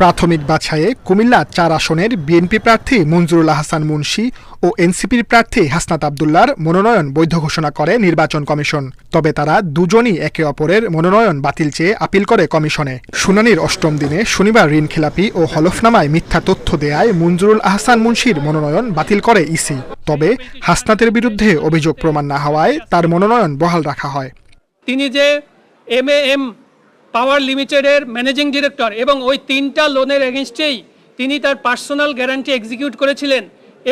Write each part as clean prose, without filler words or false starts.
প্রাথমিক বাছাইয়ে কুমিল্লা ৪ আসনের বিএনপি প্রার্থী মঞ্জুরুল আহসান মুন্সী ও এনসিপির প্রার্থী হাসনাত আব্দুল্লাহর মনোনয়ন বৈধ ঘোষণা করে নির্বাচন কমিশন। তবে তারা দুজনই একে অপরের মনোনয়ন বাতিল চেয়ে আপিল করে কমিশনে। শুনানির অষ্টম দিনে শনিবার ঋণখেলাপি ও হলফনামায় মিথ্যা তথ্য দেয়ায় মঞ্জুরুল আহসান মুন্সীর মনোনয়ন বাতিল করে ইসি। তবে হাসনাতের বিরুদ্ধে অভিযোগ প্রমাণ না হওয়ায় তার মনোনয়ন বহাল রাখা হয়। তিনি যে এমএএম পাওয়ার লিমিটেডের ম্যানেজিং ডিরেক্টর এবং ওই 3টা লোনের এগেনস্টেই তিনি তার পার্সোনাল গ্যারান্টি এক্সিকিউট করেছিলেন,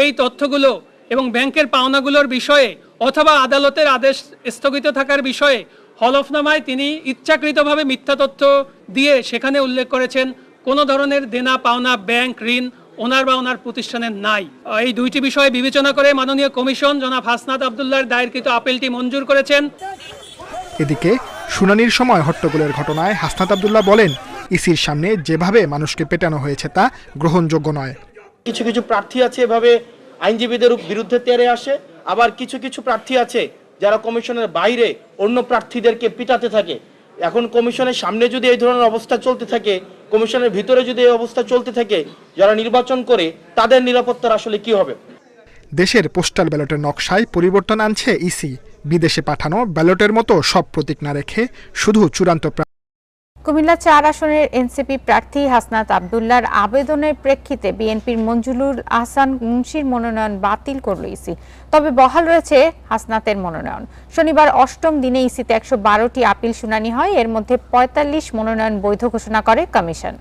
এই তথ্যগুলো এবং ব্যাংকের পাওনাগুলোর বিষয়ে অথবা আদালতের আদেশ স্থগিত থাকার বিষয়ে হলফনামায় তিনি ইচ্ছাকৃতভাবে মিথ্যা তথ্য দিয়ে সেখানে উল্লেখ করেছেন কোনো ধরনের দেনা পাওনা ব্যাংক ঋণ ওনার বা ওনার প্রতিষ্ঠানের নাই। এই দুইটি বিষয়ে বিবেচনা করে মাননীয় কমিশন জনাব হাসনাত আব্দুল্লাহর দায়েরকৃত আপিলটি মঞ্জুর করেছেন। এদিকে শুনানির সময় হট্টগোলের ঘটনায় হাসনাত আব্দুল্লাহ বলেন, ইসির সামনে যেভাবে মানুষকে পেটানো হয়েছে তা গ্রহণযোগ্য নয়। কিছু কিছু প্রার্থী আছে এভাবে আইনজীবীদের বিরুদ্ধে তেড়ে আসে, আবার কিছু কিছু প্রার্থী আছে যারা কমিশনের বাইরে অন্য প্রার্থীদেরকে পিটাতে থাকে। এখন কমিশনের সামনে যদি এই ধরনের অবস্থা চলতে থাকে, কমিশনের ভিতরে যদি এই অবস্থা চলতে থাকে, যারা নির্বাচন করে তাদের নিরাপত্তার আসলে কি হবে? দেশের পোস্টাল ব্যালটের নকশায় পরিবর্তন আনছে ইসি। বিদেশে পাঠানো ব্যালটের মতো সব প্রতীক না রেখে শুধু চূড়ান্ত। কুমিল্লা ৪ আসনের এনসিপি প্রার্থী হাসনাত আব্দুল্লাহর আবেদনের প্রেক্ষিতে বিএনপির মঞ্জুরুল আহসান মুন্সীর মনোনয়ন বাতিল করল ইসি। তবে বহাল রয়েছে হাসনাতের মনোনয়ন। শনিবার অষ্টম দিনে ইসিতে ১১২টি আপিল শুনানি হয়। এর মধ্যে ৪৫ মনোনয়ন বৈধ ঘোষণা করে কমিশন।